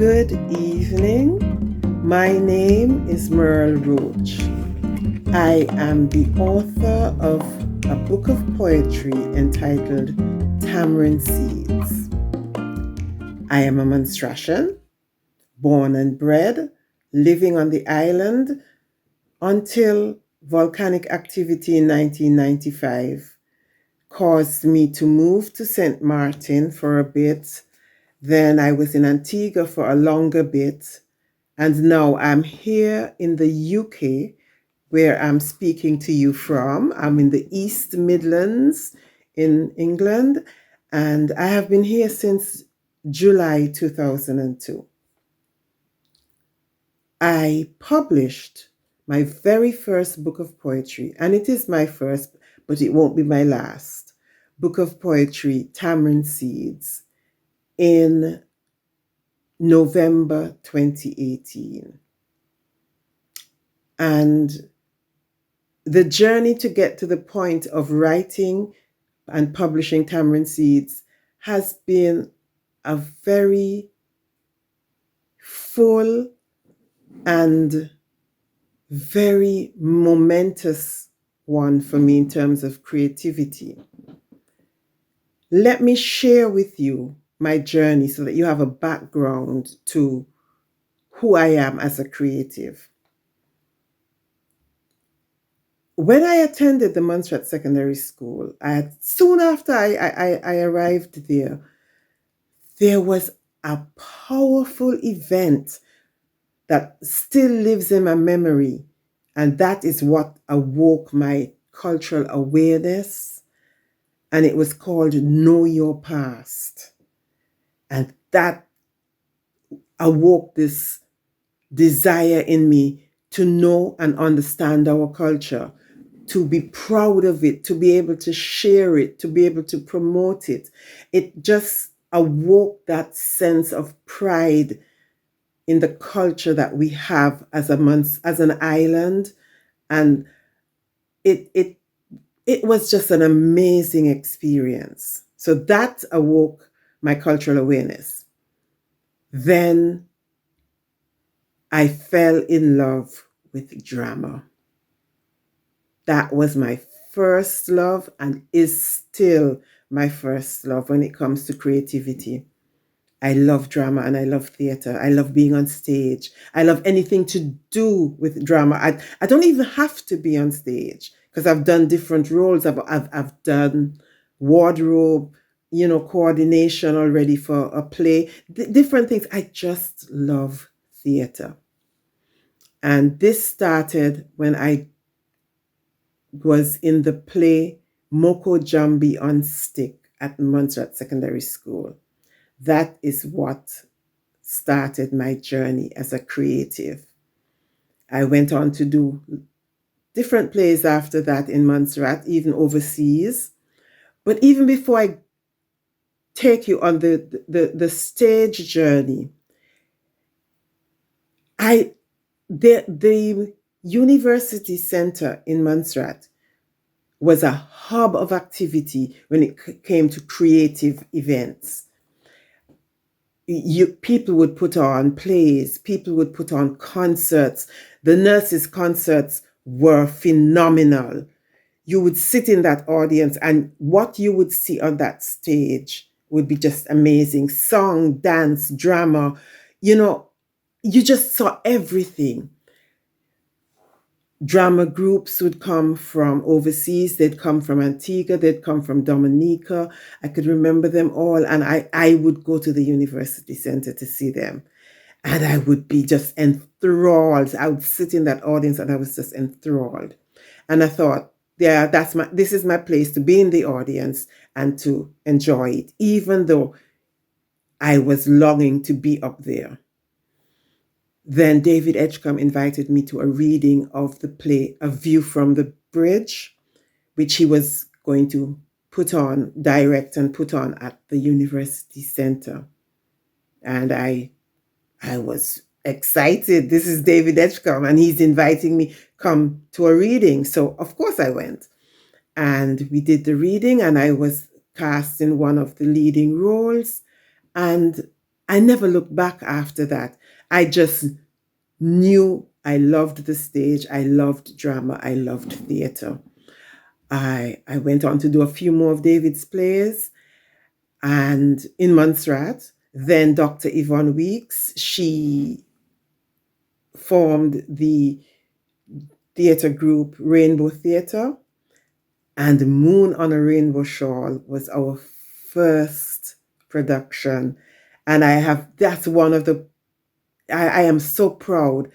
Good evening. My name is Myrle Roach. I am the author of a book of poetry entitled Tamarind Seeds. I am a Montserratian, born and bred, living on the island until volcanic activity in 1995 caused me to move to St. Martin for a bit. Then I was in Antigua for a longer bit. And now I'm here in the UK where I'm speaking to you from. I'm in the East Midlands in England, and I have been here since July 2002. I published my very first book of poetry, and it is my first, but it won't be my last, book of poetry, Tamarind Seeds, in November 2018. And the journey to get to the point of writing and publishing Tamarind Seeds has been a very full and very momentous one for me in terms of creativity. Let me share with you my journey so that you have a background to who I am as a creative. When I attended the Montserrat Secondary School, soon after I arrived there was a powerful event that still lives in my memory, and that is what awoke my cultural awareness, and it was called Know Your Past. And that awoke this desire in me to know and understand our culture, to be proud of it, to be able to share it, to be able to promote it. It just awoke that sense of pride in the culture that we have as an island. And it was just an amazing experience. So that awoke my cultural awareness. Then I fell in love with drama. That was my first love and is still my first love when it comes to creativity. I love drama and I love theater. I love being on stage. I love anything to do with drama. I don't even have to be on stage because I've done different roles. I've done wardrobe, coordination already for a play, different things. I just love theater. And this started when I was in the play Moko Jambi on Stick at Montserrat Secondary School. That is what started my journey as a creative. I went on to do different plays after that in Montserrat, even overseas. But even before I take you on the stage journey, the University Center in Montserrat was a hub of activity when it came to creative events. People would put on plays, people would put on concerts. The nurses' concerts were phenomenal. You would sit in that audience and what you would see on that stage would be just amazing. Song, dance, drama, you just saw everything. Drama groups would come from overseas. They'd come from Antigua. They'd come from Dominica. I could remember them all. And I would go to the University Center to see them. And I would be just enthralled. I would sit in that audience and I was just enthralled. And I thought, yeah, this is my place to be in the audience and to enjoy it, even though I was longing to be up there. Then David Edgecombe invited me to a reading of the play A View from the Bridge, which he was going to direct and put on at the University Center. And I was excited. This is David Edgecombe and he's inviting me come to a reading. So of course I went. And we did the reading and I was cast in one of the leading roles. And I never looked back after that. I just knew I loved the stage, I loved drama, I loved theater. I went on to do a few more of David's plays and in Montserrat. Then Dr. Yvonne Weeks, she formed the theater group Rainbow Theater, and Moon on a Rainbow Shawl was our first production. And that's one of I am so proud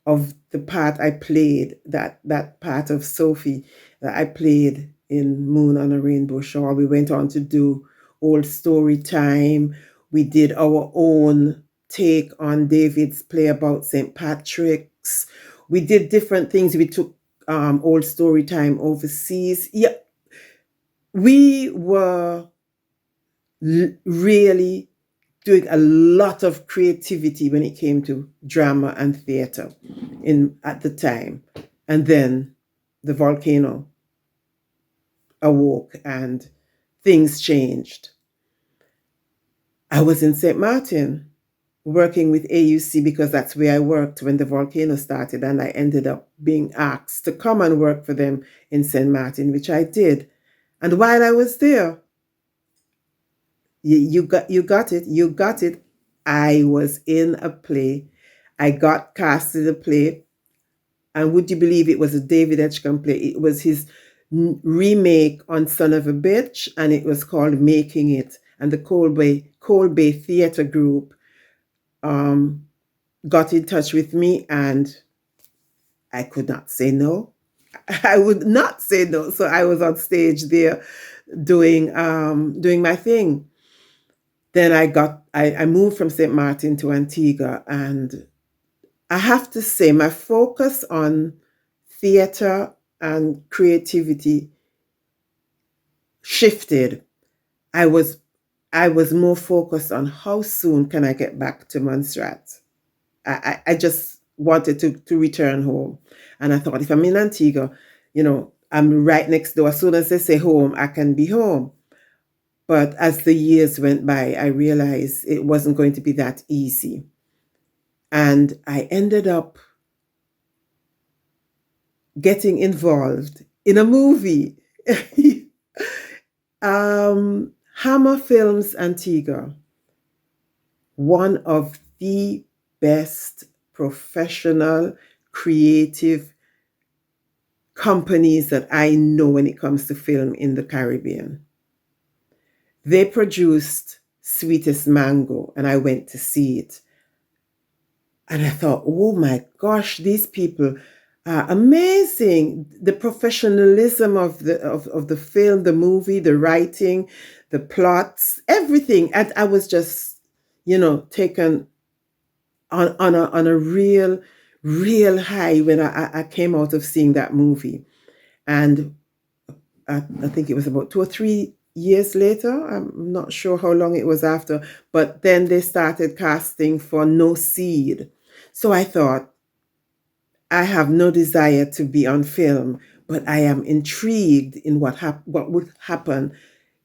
of the part I played, that part of Sophie that I played in Moon on a Rainbow Shawl. We went on to do Old Story Time. We did our own take on David's play about St. Patrick's. We did different things. We took Old Story Time overseas. Yeah, we were really doing a lot of creativity when it came to drama and theater at the time. And then the volcano awoke and things changed. I was in St. Martin working with AUC because that's where I worked when the volcano started, and I ended up being asked to come and work for them in St. Martin, which I did. And while I was there, you got it. I was in a play. I got cast in a play. And would you believe it was a David Edgecombe play? It was his remake on Son of a Bitch, and it was called Making It. And the Cold Bay Theatre Group got in touch with me, and I could not say no. I would not say no. So I was on stage there doing my thing. Then I moved from St. Martin to Antigua, and I have to say my focus on theater and creativity shifted. I was more focused on how soon can I get back to Montserrat. I just wanted to return home. And I thought, if I'm in Antigua, I'm right next door. As soon as they say home, I can be home. But as the years went by, I realized it wasn't going to be that easy. And I ended up getting involved in a movie. Hammer Films Antigua, one of the best professional, creative companies that I know when it comes to film in the Caribbean. They produced Sweetest Mango, and I went to see it. And I thought, oh my gosh, these people are amazing. The professionalism of the film, the movie, the writing, the plots, everything. And I was just, taken on a real high when I came out of seeing that movie. And I think it was about 2 or 3 years later. I'm not sure how long it was after, but then they started casting for No Seed. So I thought, I have no desire to be on film, but I am intrigued in what would happen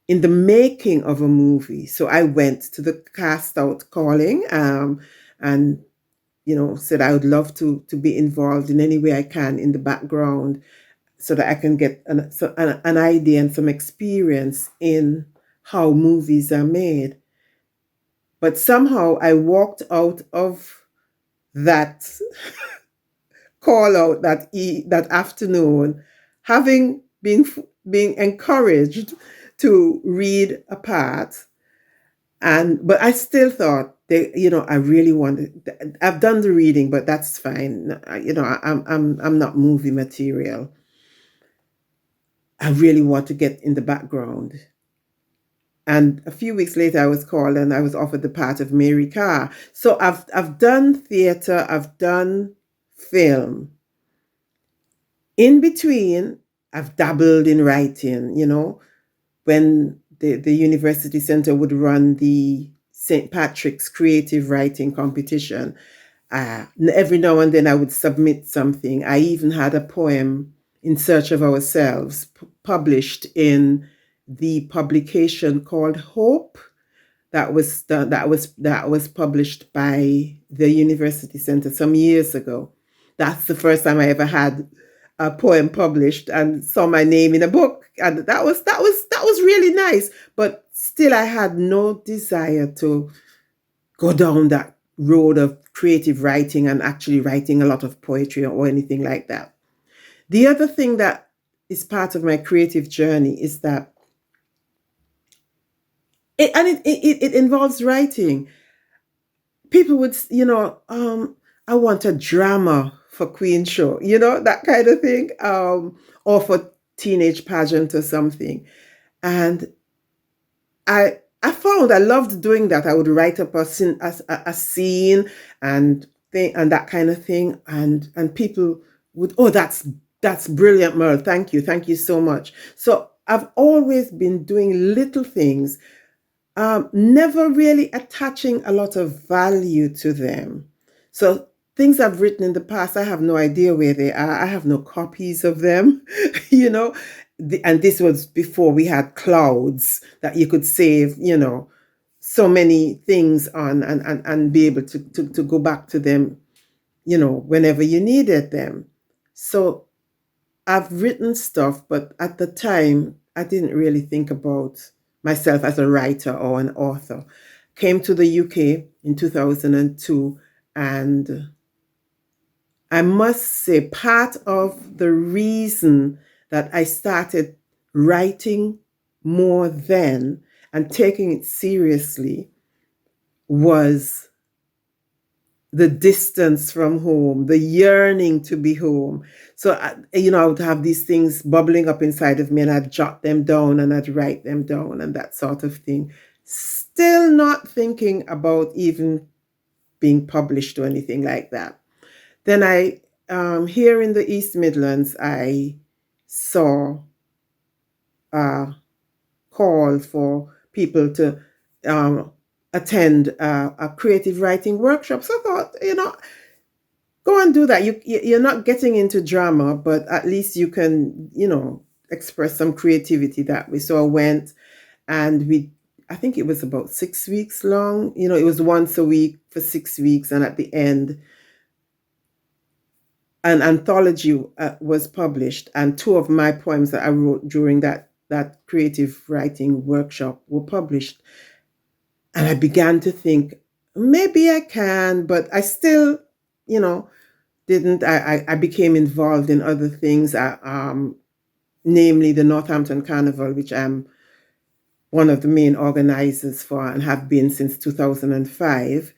in the making of a movie. So I went to the cast out calling and said I would love to be involved in any way I can in the background, so that I can get an idea and some experience in how movies are made. But somehow I walked out of that call out that afternoon, having been encouraged to read a part, but I still thought I really wanted. I've done the reading, but that's fine. I'm not movie material. I really want to get in the background. And a few weeks later, I was called and I was offered the part of Mary Carr. So I've done theater, I've done film. In between, I've dabbled in writing, when the University Center would run the St. Patrick's Creative Writing Competition. Every now and then I would submit something. I even had a poem, In Search of Ourselves, published in the publication called Hope, that was published by the University Center some years ago. That's the first time I ever had a poem published and saw my name in a book, and that was really nice. But still, I had no desire to go down that road of creative writing and actually writing a lot of poetry or anything like that. The other thing that is part of my creative journey is that it involves writing. People would, I want a drama for Queen Show, that kind of thing, or for teenage pageant or something. And I found I loved doing that. I would write up a scene and thing and that kind of thing, and people would, oh, that's brilliant, Myrle. Thank you so much. So I've always been doing little things, never really attaching a lot of value to them. So things I've written in the past, I have no idea where they are. I have no copies of them, you know. And this was before we had clouds that you could save, so many things on, and be able to go back to them, whenever you needed them. So I've written stuff, but at the time, I didn't really think about myself as a writer or an author. Came to the UK in 2002, and I must say, part of the reason that I started writing more then and taking it seriously was the distance from home, the yearning to be home. So, I would have these things bubbling up inside of me, and I'd jot them down and I'd write them down and that sort of thing. Still not thinking about even being published or anything like that. Then here in the East Midlands, I saw a call for people to attend a creative writing workshop. So I thought, go and do that. You're not getting into drama, but at least you can, express some creativity that way. So I went, and I think it was about 6 weeks long. It was once a week for 6 weeks, and at the end, an anthology was published, and two of my poems that I wrote during that creative writing workshop were published. And I began to think, maybe I can, but I still, didn't. I became involved in other things, namely the Northampton Carnival, which I'm one of the main organizers for and have been since 2005.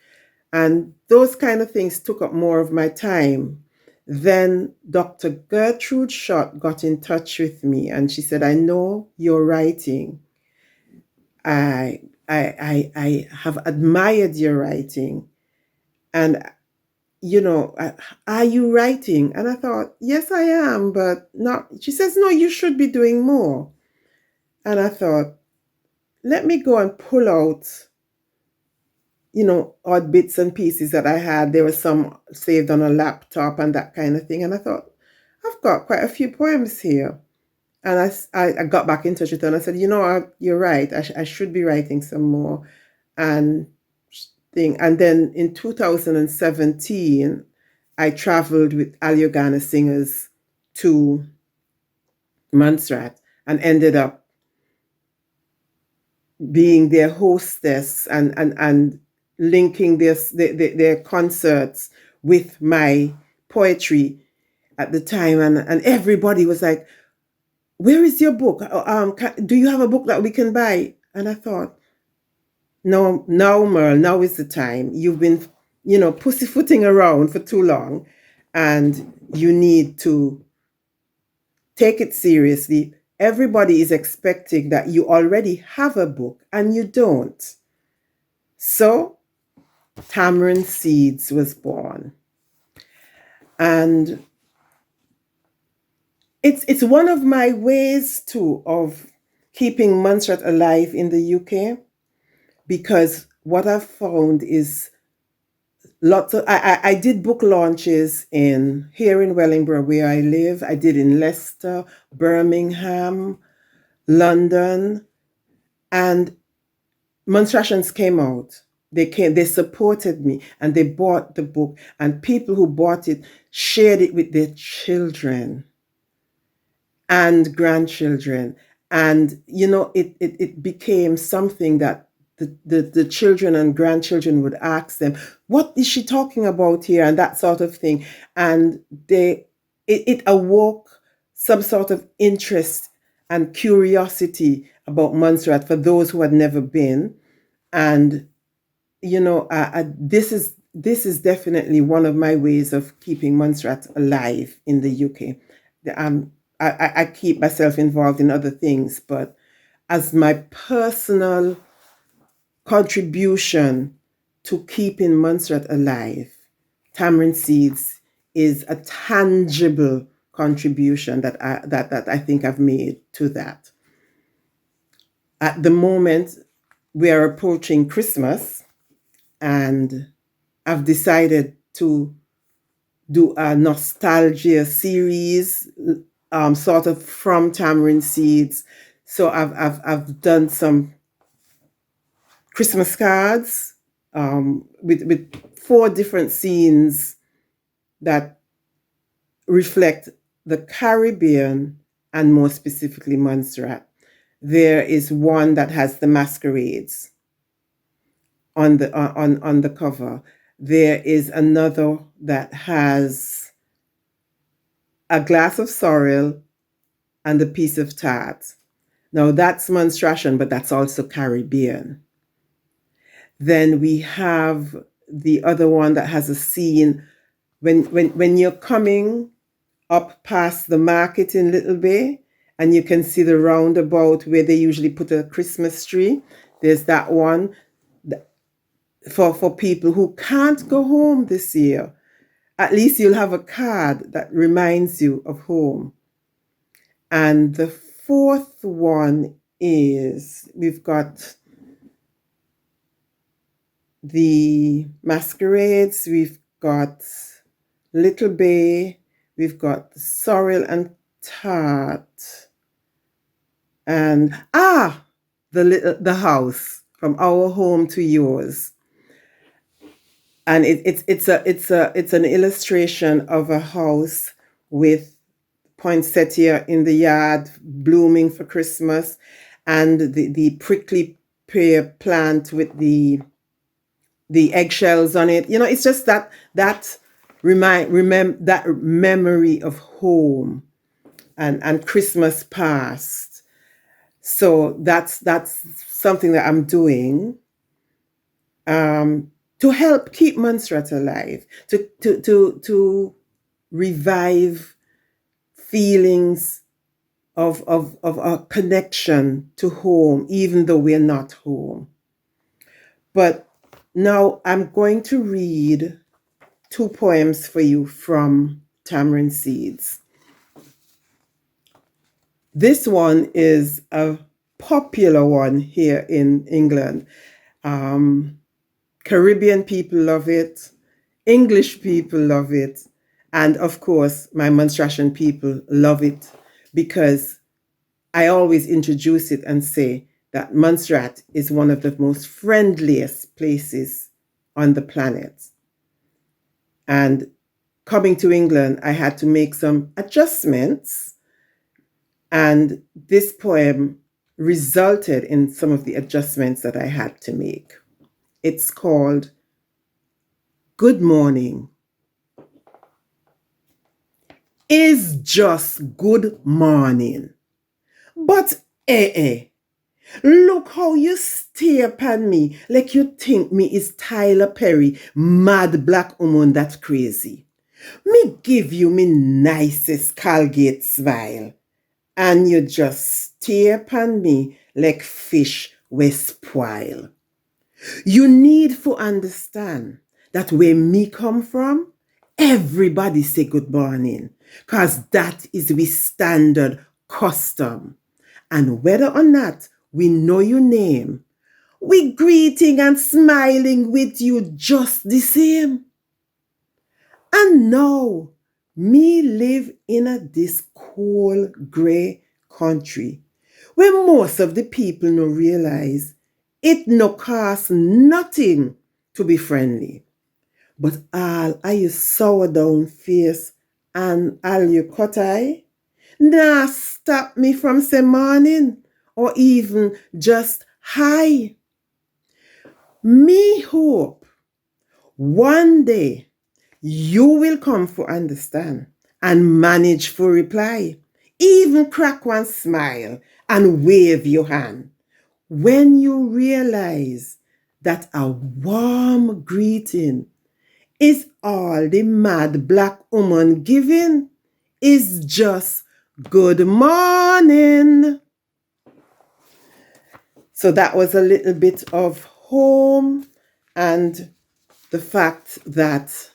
And those kind of things took up more of my time. Then Dr. Gertrude Schott got in touch with me, and she said, I know you're writing. I have admired your writing. And, are you writing? And I thought, yes, I am, but not. She says, no, you should be doing more. And I thought, let me go and pull out, odd bits and pieces that I had. There were some saved on a laptop and that kind of thing. And I thought, I've got quite a few poems here. And I got back in touch with her, and I said, you're right. I should be writing some more. And then in 2017, I traveled with Alliouagana singers to Montserrat and ended up being their hostess and linking their concerts with my poetry at the time. And everybody was like, where is your book? Do you have a book that we can buy? And I thought, no, now, Myrle, now is the time. You've been, pussyfooting around for too long, and you need to take it seriously. Everybody is expecting that you already have a book, and you don't. So, Tamarind Seeds was born. And it's one of my ways, too, of keeping Montserrat alive in the UK, because what I've found is lots of I did book launches here in Wellingborough, where I live. I did in Leicester, Birmingham, London, and Monsterations came out. They supported me, and they bought the book, and people who bought it shared it with their children and grandchildren. And, it became something that the children and grandchildren would ask them, what is she talking about here? And that sort of thing. And it awoke some sort of interest and curiosity about Montserrat for those who had never been. And, this is definitely one of my ways of keeping Montserrat alive in the UK. I keep myself involved in other things, but as my personal contribution to keeping Montserrat alive, Tamarind Seeds is a tangible contribution that I think I've made to that. At the moment, we are approaching Christmas, and I've decided to do a nostalgia series, sort of from Tamarind Seeds. So I've done some Christmas cards with 4 different scenes that reflect the Caribbean and more specifically Montserrat. There is one that has the masquerades on the cover. There is another that has a glass of sorrel and a piece of tart. Now that's Monstration, but that's also Caribbean. Then we have the other one that has a scene when you're coming up past the market in Little Bay, and you can see the roundabout where they usually put a Christmas tree. There's that one for people who can't go home this year. At least you'll have a card that reminds you of home. And the 4th one is, we've got the masquerades, we've got Little Bay, we've got sorrel and tart, and the house, from our home to yours. And it's an illustration of a house with poinsettia in the yard blooming for Christmas, and the prickly pear plant with the eggshells on it. It's just that memory of home and Christmas past. So that's something that I'm doing to help keep Montserrat alive, to revive feelings of a connection to home, even though we're not home. But now I'm going to read 2 poems for you from Tamarind Seeds. This one is a popular one here in England. Caribbean people love it. English people love it. And of course, my Monstration people love it, because I always introduce it and say that Montserrat is one of the most friendliest places on the planet. And coming to England, I had to make some adjustments, and this poem resulted in some of the adjustments that I had to make. It's called Good Morning. Is just good morning. But look how you stare upon me like you think me is Tyler Perry, mad black woman that's crazy. Me give you me nicest Colgate smile, and you just stare upon me like fish we spoil. You need to understand that where me come from, everybody say good morning, cause that is we standard custom. And whether or not we know your name, we greeting and smiling with you just the same. And now, me live in this cold, grey country where most of the people no realize It no cost nothing to be friendly. But all are you sour down face and all you cut eye? Nah stop me from say morning or even just hi. Me hope one day you will come for understand and manage for reply. Even crack one smile and wave your hand when you realize that a warm greeting is all the mad black woman giving is just good morning. So that was a little bit of home and the fact that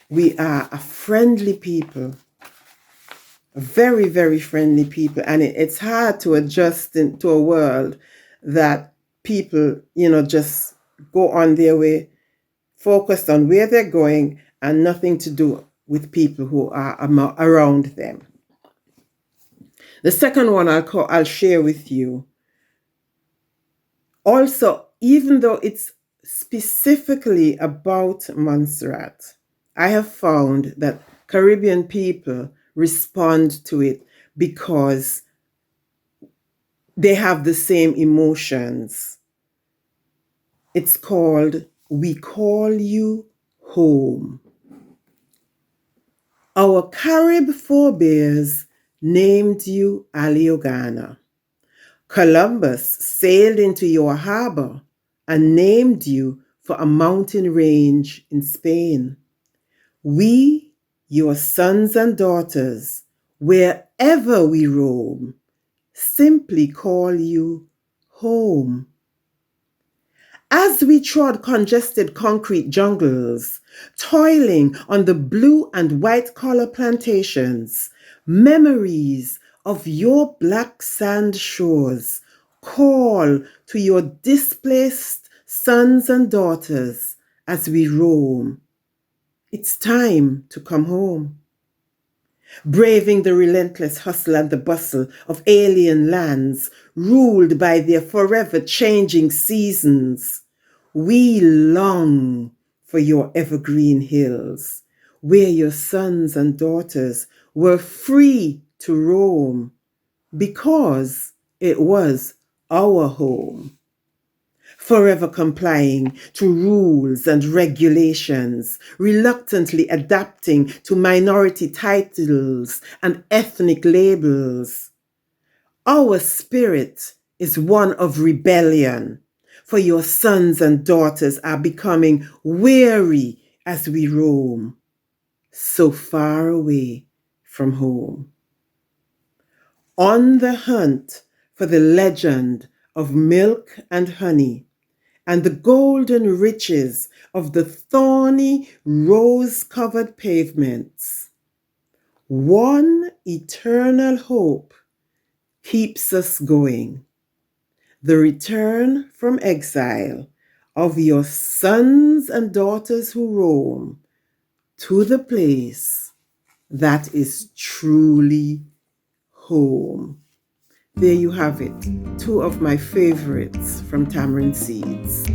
we are a friendly people, a very, very friendly people. And it's hard to adjust into a world that people, just go on their way, focused on where they're going and nothing to do with people who are around them. The second one I'll share with you. Also, even though it's specifically about Montserrat, I have found that Caribbean people respond to it because they have the same emotions. It's called We Call You Home. Our Carib forebears named you Alliouagana. Columbus sailed into your harbor and named you for a mountain range in Spain. We, your sons and daughters, wherever we roam, simply call you home. As we trod congested concrete jungles, toiling on the blue and white collar plantations, memories of your black sand shores call to your displaced sons and daughters as we roam. It's time to come home. Braving the relentless hustle and the bustle of alien lands ruled by their forever changing seasons, we long for your evergreen hills, where your sons and daughters were free to roam because it was our home. Forever complying to rules and regulations, reluctantly adapting to minority titles and ethnic labels. Our spirit is one of rebellion, for your sons and daughters are becoming weary as we roam, so far away from home. On the hunt for the legend of milk and honey, and the golden riches of the thorny, rose-covered pavements. One eternal hope keeps us going. The return from exile of your sons and daughters who roam to the place that is truly home. There you have it, two of my favorites from Tamarind Seeds.